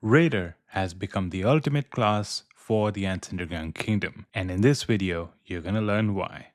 Raider has become the ultimate class for the Ants Underground Kingdom, and in this video, you're gonna learn why.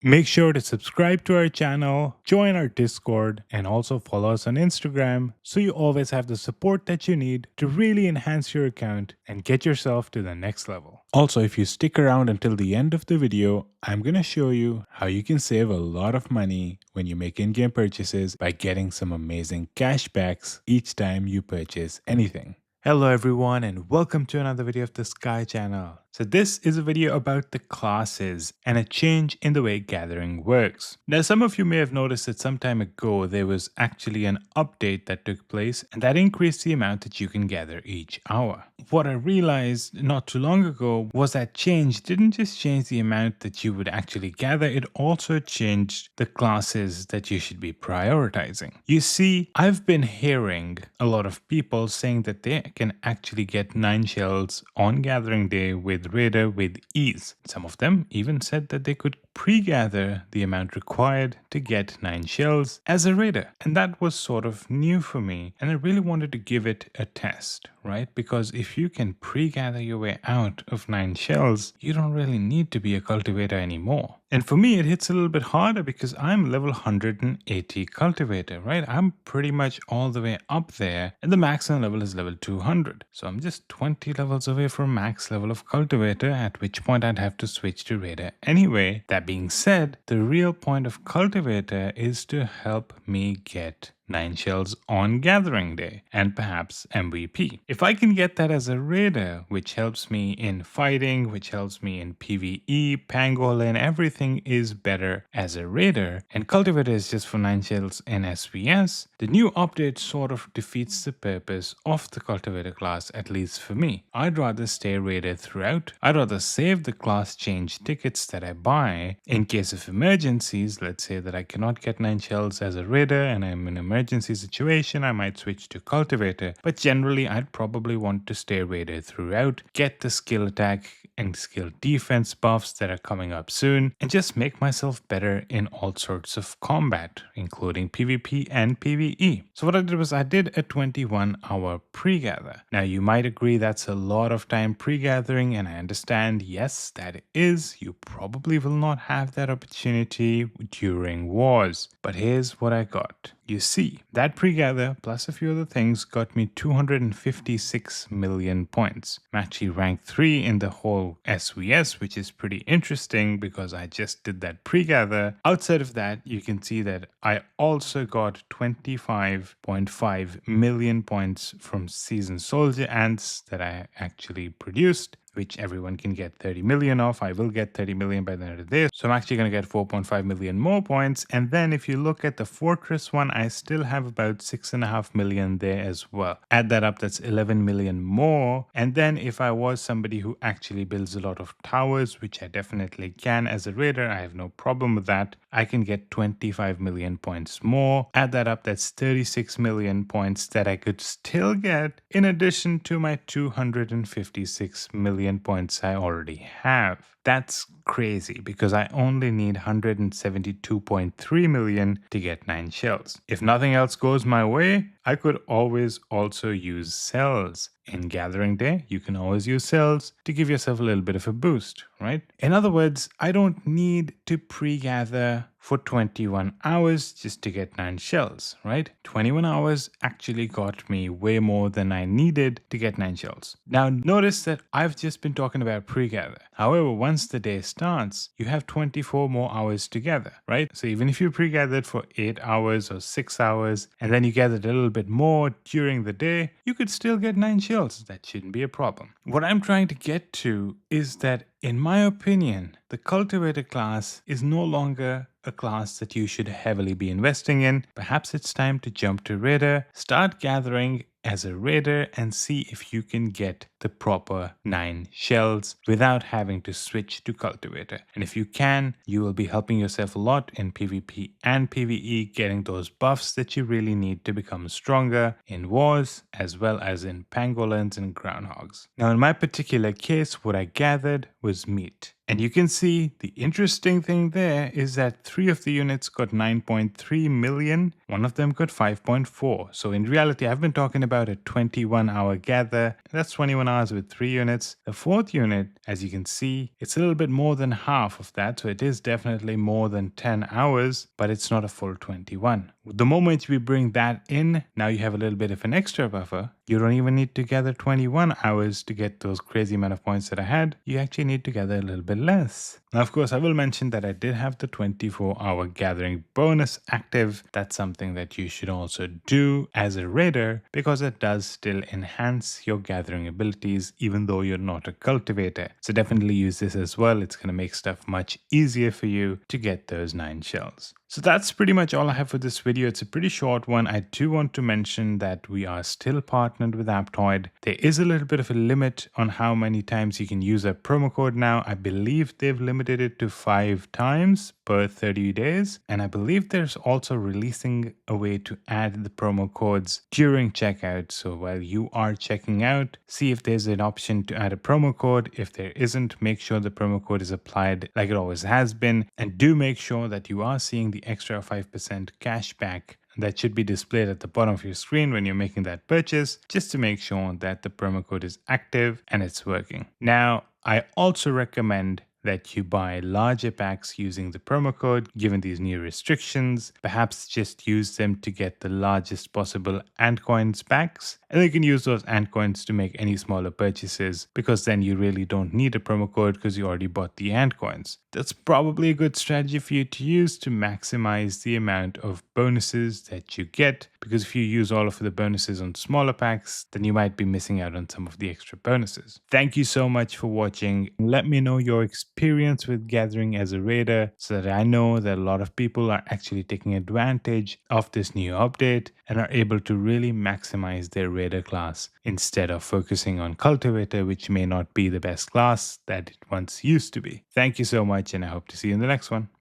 Make sure to subscribe to our channel, join our Discord, and also follow us on Instagram so you always have the support that you need to really enhance your account and get yourself to the next level. Also, if you stick around until the end of the video, I'm going to show you how you can save a lot of money when you make in-game purchases by getting some amazing cashbacks each time you purchase anything. Hello everyone and welcome to another video of the Sky channel. So this is a video about the classes and a change in the way gathering works. Now some of you may have noticed that some time ago there was actually an update that took place and that increased the amount that you can gather each hour. What I realized not too long ago was that change didn't just change the amount that you would actually gather, it also changed the classes that you should be prioritizing. You see, I've been hearing a lot of people saying that they can actually get 9 shells on gathering day with Raider with ease. Some of them even said that they could pre-gather the amount required to get 9 shells as a Raider. And that was sort of new for me and I really wanted to give it a test, right? Because if you can pre-gather your way out of 9 shells, you don't really need to be a cultivator anymore. And for me, it hits a little bit harder because I'm level 180 cultivator, right? I'm pretty much all the way up there and the maximum level is level 200. So I'm just 20 levels away from max level of cultivator, at which point I'd have to switch to Raider anyway. That being said, the real point of cultivator is to help me get 9 shells on gathering day and perhaps MVP. If I can get that as a Raider, which helps me in fighting, which helps me in PvE, pangolin, everything is better as a Raider, and cultivator is just for 9 shells in SVS, the new update sort of defeats the purpose of the cultivator class, at least for me. I'd rather stay Raider throughout. I'd rather save the class change tickets that I buy in case of emergencies. Let's say that I cannot get 9 shells as a Raider and I'm in emergency situation, I might switch to cultivator, but generally I'd probably want to stay Raider throughout, get the skill attack and skill defense buffs that are coming up soon, and just make myself better in all sorts of combat, including PvP and PvE. So what I did was I did a 21-hour pre-gather. Now you might agree that's a lot of time pre-gathering, and I understand, yes, that is. You probably will not have that opportunity during wars, but here's what I got. You see, that pre-gather plus a few other things got me 256 million points. I'm actually ranked 3 in the whole SVS, which is pretty interesting because I just did that pre-gather. Outside of that, you can see that I also got 25.5 million points from Seasoned Soldier Ants that I actually produced, which everyone can get 30 million of. I will get 30 million by the end of this. So I'm actually going to get 4.5 million more points. And then if you look at the Fortress one, I still have about 6.5 million there as well. Add that up, that's 11 million more. And then if I was somebody who actually builds a lot of towers, which I definitely can as a Raider, I have no problem with that, I can get 25 million points more. Add that up, that's 36 million points that I could still get in addition to my 256 million points I already have. That's crazy because I only need 172.3 million to get 9 shells. If nothing else goes my way, I could always also use cells. In gathering day, you can always use cells to give yourself a little bit of a boost, right? In other words, I don't need to pre-gather for 21 hours just to get 9 shells, right? 21 hours actually got me way more than I needed to get 9 shells. Now notice that I've just been talking about pre-gather. However, once the day starts, you have 24 more hours to gather, right? So even if you pre-gathered for 8 hours or 6 hours, and then you gathered a little bit more during the day, you could still get 9 shells. That shouldn't be a problem. What I'm trying to get to is that In my opinion, the Cultivator class is no longer a class that you should heavily be investing in. Perhaps it's time to jump to Raider, start gathering as a Raider, and see if you can get the proper 9 shells without having to switch to Cultivator. And if you can, you will be helping yourself a lot in PvP and PvE, getting those buffs that you really need to become stronger in wars as well as in pangolins and groundhogs. Now, in my particular case, what I gathered was meat. And you can see the interesting thing there is that 3 of the units got 9.3 million, one of them got 5.4. So in reality, I've been talking about a 21-hour gather. That's 21 hours with 3 units. The 4th unit, as you can see, it's a little bit more than half of that. So it is definitely more than 10 hours, but it's not a full 21. The moment we bring that in, now you have a little bit of an extra buffer. You don't even need to gather 21 hours to get those crazy amount of points that I had. You actually need to gather a little bit less. Now, of course, I will mention that I did have the 24-hour gathering bonus active. That's something that you should also do as a raider because it does still enhance your gathering abilities even though you're not a cultivator. So definitely use this as well. It's going to make stuff much easier for you to get those 9 shells. So that's pretty much all I have for this video. It's a pretty short one. I do want to mention that we are still partnered with Aptoid. There is a little bit of a limit on how many times you can use a promo code now. I believe they've limited it to 5 times per 30 days. And I believe there's also releasing a way to add the promo codes during checkout. So while you are checking out, see if there's an option to add a promo code. If there isn't, make sure the promo code is applied like it always has been. And do make sure that you are seeing the extra 5% cashback that should be displayed at the bottom of your screen when you're making that purchase, just to make sure that the promo code is active and it's working. Now, I also recommend that you buy larger packs using the promo code given these new restrictions. Perhaps just use them to get the largest possible ant coins packs, and you can use those ant coins to make any smaller purchases because then you really don't need a promo code because you already bought the ant coins. That's probably a good strategy for you to use to maximize the amount of bonuses that you get, because if you use all of the bonuses on smaller packs, then you might be missing out on some of the extra bonuses. Thank you so much for watching. Let me know your experience with gathering as a raider so that I know that a lot of people are actually taking advantage of this new update and are able to really maximize their raider class instead of focusing on cultivator, which may not be the best class that it once used to be. Thank you so much, and I hope to see you in the next one.